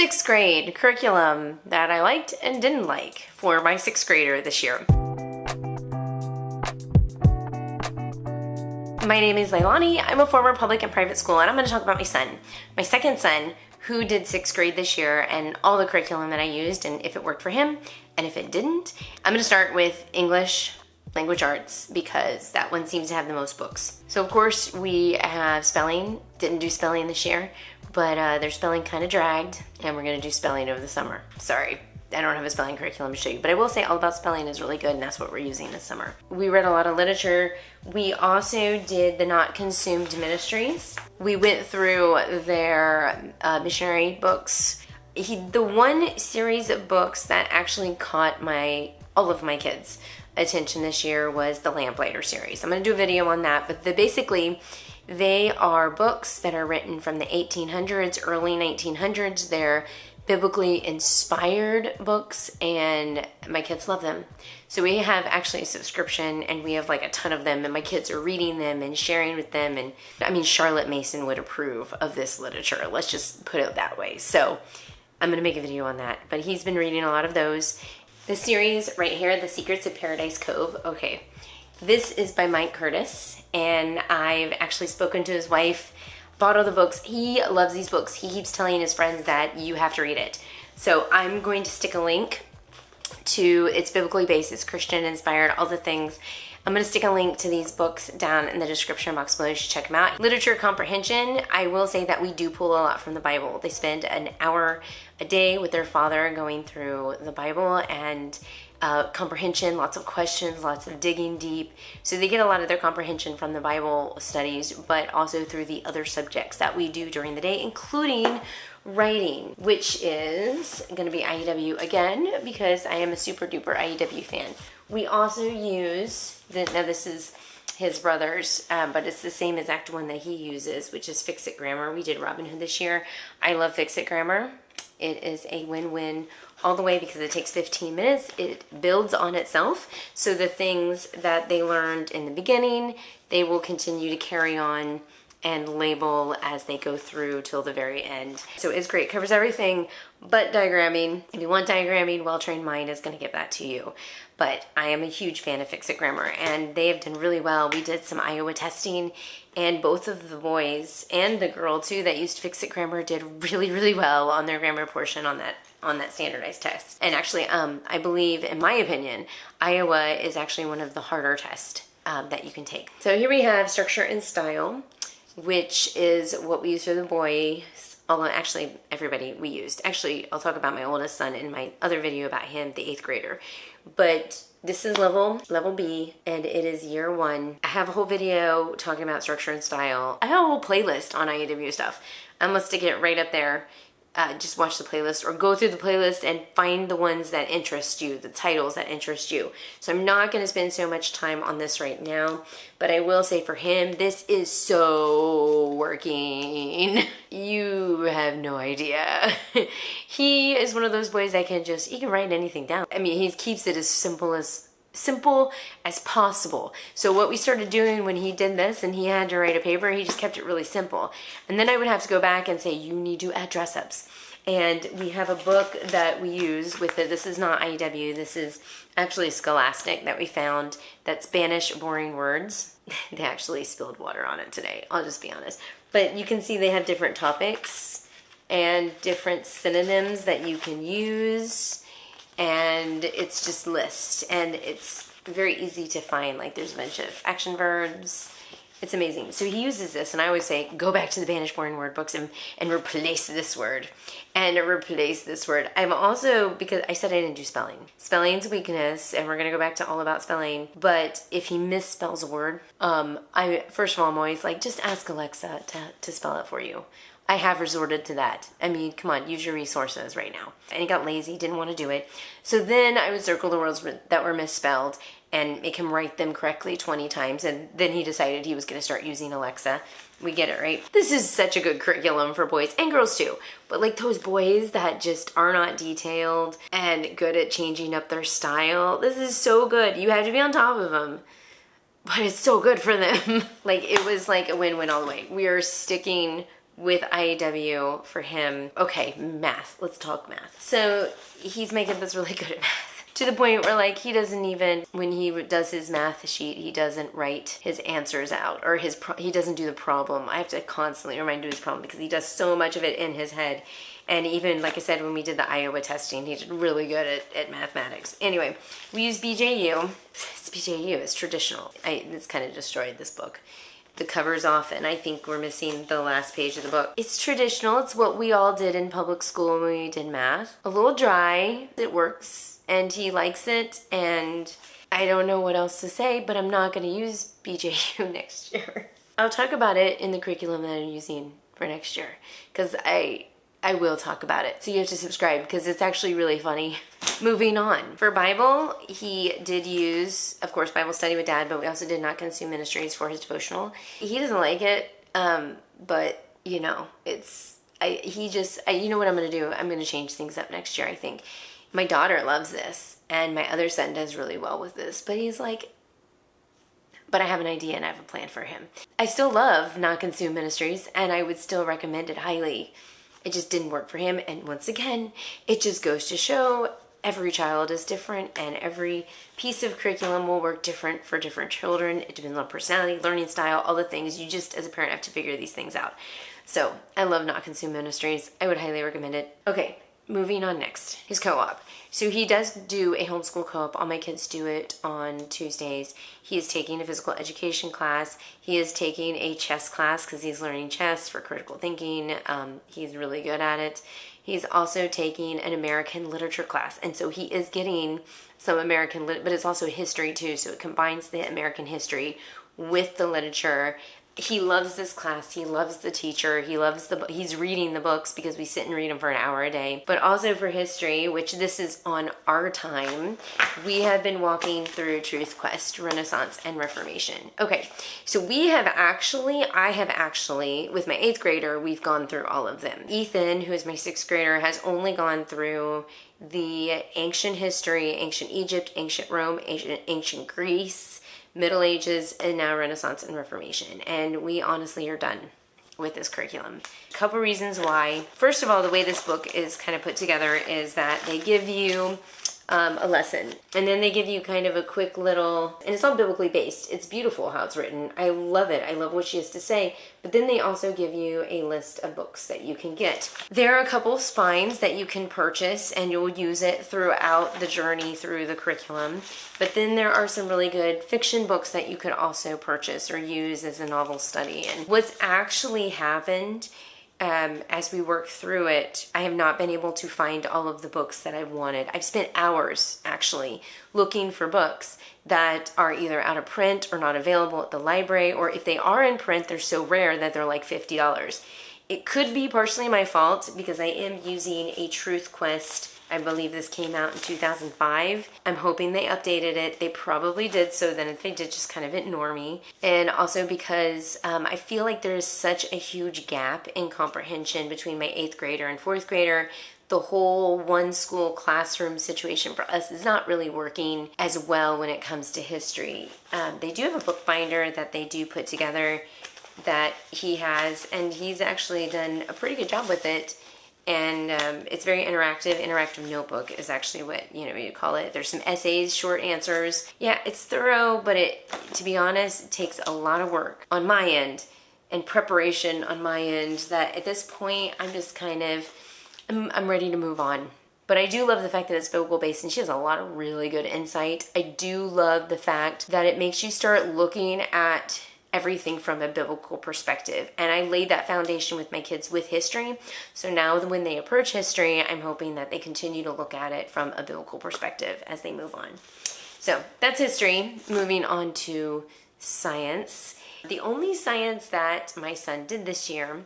sixth grade curriculum that I liked and didn't like for my sixth grader this year. My name is Leilani. I'm a former public and private school, and I'm going to talk about my son, my second son, who did sixth grade this year, and all the curriculum that I used, and if it worked for him, and if it didn't. I'm going to start with English Language Arts because that one seems to have the most books. So of course we have spelling. Didn't do spelling this year, but their spelling kind of dragged, and we're going to do spelling over the summer. Sorry, I don't have a spelling curriculum to show you, but I will say All About Spelling is really good, and that's what we're using this summer. We read a lot of literature. We also did the Not Consumed Ministries. We went through their missionary books. The one series of books that actually caught all of my kids' attention this year was the Lamplighter series. I'm going to do a video on that, but basically they are books that are written from the 1800s, early 1900s. They're biblically inspired books, and my kids love them. So we have actually a subscription, and we have like a ton of them, and my kids are reading them and sharing with them. And I mean, Charlotte Mason would approve of this literature. Let's just put it that way. So I'm going to make a video on that, but he's been reading a lot of those. The series right here, The Secrets of Paradise Cove. Okay, this is by Mike Curtis, and I've actually spoken to his wife, bought all the books. He loves these books. He keeps telling his friends that you have to read it. So I'm going to stick a link to, it's biblically based, it's Christian inspired, all the things. I'm going to stick a link to these books down in the description box below. You should check them out. Literature comprehension, I will say that we do pull a lot from the Bible. They spend an hour a day with their father going through the Bible, and comprehension, lots of questions, lots of digging deep. So they get a lot of their comprehension from the Bible studies, but also through the other subjects that we do during the day, including writing, which is going to be IEW again, because I am a super duper IEW fan. We also use, now this is his brother's, but it's the same exact one that he uses, which is Fix-It Grammar. We did Robin Hood this year. I love Fix-It Grammar. It is a win-win all the way because it takes 15 minutes. It builds on itself. So the things that they learned in the beginning, they will continue to carry on and label as they go through till the very end. So it's great. Covers everything but diagramming. If you want diagramming, Well-Trained Mind is going to give that to you. But I am a huge fan of Fix-It Grammar, and they have done really well. We did some Iowa testing, and both of the boys and the girl too that used Fix-It Grammar did really, really well on their grammar portion on that standardized test. And actually, I believe, in my opinion, Iowa is actually one of the harder tests that you can take. So here we have Structure and Style, which is what we use for the boys. Although actually everybody we used. Actually, I'll talk about my oldest son in my other video about him, the 8th grader. But this is level B, and it is year 1. I have a whole video talking about structure and style. I have a whole playlist on IEW stuff. I'm gonna stick it right up there. Just watch the playlist or go through the playlist and find the ones that interest you, the titles that interest you. So I'm not going to spend so much time on this right now, but I will say for him, this is so working. You have no idea. He is one of those boys that he can write anything down. I mean, he keeps it as simple as possible. So what we started doing when he did this and he had to write a paper, he just kept it really simple. And then I would have to go back and say, you need to add dress ups. And we have a book that we use with it. This is not IEW. This is actually Scholastic that we found. That's Spanish Boring Words. They actually spilled water on it today. I'll just be honest. But you can see they have different topics and different synonyms that you can use. And it's just lists, and it's very easy to find. Like there's a bunch of action verbs. It's amazing. So he uses this, and I always say, go back to the Spanish Boring Word books and replace this word and replace this word. I'm also, because I said I didn't do spelling. Spelling's a weakness, and we're going to go back to All About Spelling. But if he misspells a word, first of all, I'm always like, just ask Alexa to spell it for you. I have resorted to that. I mean, come on, use your resources right now. And he got lazy, didn't want to do it. So then I would circle the words that were misspelled and make him write them correctly 20 times. And then he decided he was going to start using Alexa. We get it, right? This is such a good curriculum for boys and girls too. But like those boys that just are not detailed and good at changing up their style, this is so good. You have to be on top of them. But it's so good for them. Like, it was like a win-win all the way. We are sticking with IAW for him. Okay, math. Let's talk math. So he's making this really good at math. To the point where, like, he doesn't even, when he does his math sheet, he doesn't write his answers out, or he doesn't do the problem. I have to constantly remind him of his problem because he does so much of it in his head. And even, like I said, when we did the Iowa testing, he did really good at mathematics. Anyway, we use BJU. It's BJU. It's traditional. It's kind of destroyed this book. The cover's off, and I think we're missing the last page of the book. It's traditional. It's what we all did in public school when we did math. A little dry. It works. And he likes it, and I don't know what else to say, but I'm not going to use BJU next year. I'll talk about it in the curriculum that I'm using for next year, because I will talk about it. So you have to subscribe, because it's actually really funny. Moving on. For Bible, he did use, of course, Bible study with Dad, but we also did Not Consume Ministries for his devotional. He doesn't like it, but, you know, you know what I'm going to do? I'm going to change things up next year, I think. My daughter loves this, and my other son does really well with this, but he's like, but I have an idea and I have a plan for him. I still love Not Consume Ministries, and I would still recommend it highly. It just didn't work for him, and once again, it just goes to show every child is different, and every piece of curriculum will work different for different children. It depends on personality, learning style, all the things. You just, as a parent, have to figure these things out. So, I love Not Consume Ministries. I would highly recommend it. Okay. Moving on next, his co-op. So he does do a homeschool co-op. All my kids do it on Tuesdays. He is taking a physical education class. He is taking a chess class because he's learning chess for critical thinking. He's really good at it. He's also taking an American literature class. And so he is getting some American but it's also history too. So it combines the American history with the literature. He loves this class. He loves the teacher. He's reading the books because we sit and read them for an hour a day. But also for history, which this is on our time, we have been walking through Truth Quest, Renaissance, and Reformation. Okay, so I have actually, with my 8th grader, we've gone through all of them. Ethan, who is my 6th grader, has only gone through the ancient history, ancient Egypt, ancient Rome, ancient Greece, Middle Ages, and now Renaissance and Reformation. And we honestly are done with this curriculum. A couple reasons why. First of all, the way this book is kind of put together is that they give you a lesson, and then they give you kind of a quick little, and it's all biblically based. It's beautiful how it's written. I love it. I love what she has to say. But then they also give you a list of books that you can get. There are a couple of spines that you can purchase, and you'll use it throughout the journey through the curriculum. But then there are some really good fiction books that you could also purchase or use as a novel study. And what's actually happened as we work through it, I have not been able to find all of the books that I've wanted. I've spent hours actually looking for books that are either out of print or not available at the library, or if they are in print, they're so rare that they're like $50. It could be partially my fault because I am using a Truth Quest. I believe this came out in 2005. I'm hoping they updated it. They probably did, so then if they did, just kind of ignore me. And also because I feel like there is such a huge gap in comprehension between my 8th grader and 4th grader. The whole one school classroom situation for us is not really working as well when it comes to history. They do have a bookbinder that they do put together that he has, and he's actually done a pretty good job with it. And it's very interactive. Interactive notebook is actually what you call it. There's some essays, short answers. Yeah, it's thorough, but to be honest, it takes a lot of work on my end and preparation on my end that at this point I'm just kind of I'm ready to move on. But I do love the fact that it's biblical based, and she has a lot of really good insight. I do love the fact that it makes you start looking at everything from a biblical perspective. And I laid that foundation with my kids with history. So now when they approach history, I'm hoping that they continue to look at it from a biblical perspective as they move on. So that's history. Moving on to science. The only science that my son did this year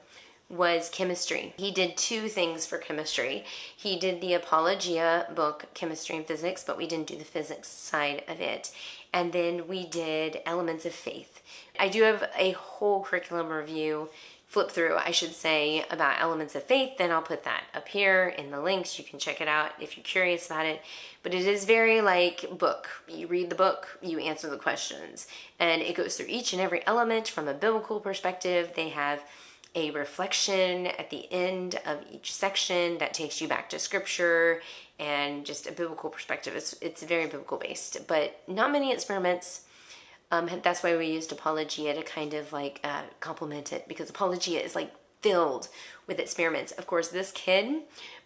was chemistry. He did 2 things for chemistry. He did the Apologia book, Chemistry and Physics, but we didn't do the physics side of it. And then we did Elements of Faith. I do have a whole curriculum review, flip through, I should say, about Elements of Faith. Then I'll put that up here in the links. You can check it out if you're curious about it. But it is very like book. You read the book, you answer the questions. And it goes through each and every element from a biblical perspective. They have a reflection at the end of each section that takes you back to scripture and just a biblical perspective. It's very biblical based, but not many experiments. That's why we used Apologia to kind of like complement it, because Apologia is like filled with experiments. Of course, this kid,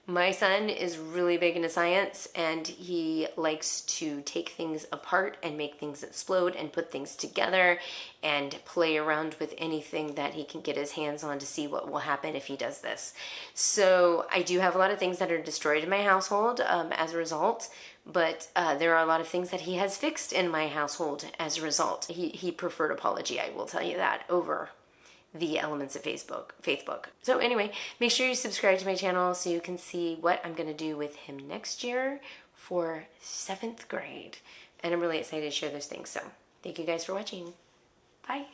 my son, is really big into science, and he likes to take things apart and make things explode and put things together and play around with anything that he can get his hands on to see what will happen if he does this. So I do have a lot of things that are destroyed in my household as a result, but there are a lot of things that he has fixed in my household as a result. He preferred Apology, I will tell you that, over the Elements of Faith book. So anyway, make sure you subscribe to my channel so you can see what I'm going to do with him next year for 7th grade. And I'm really excited to share those things. So thank you guys for watching. Bye.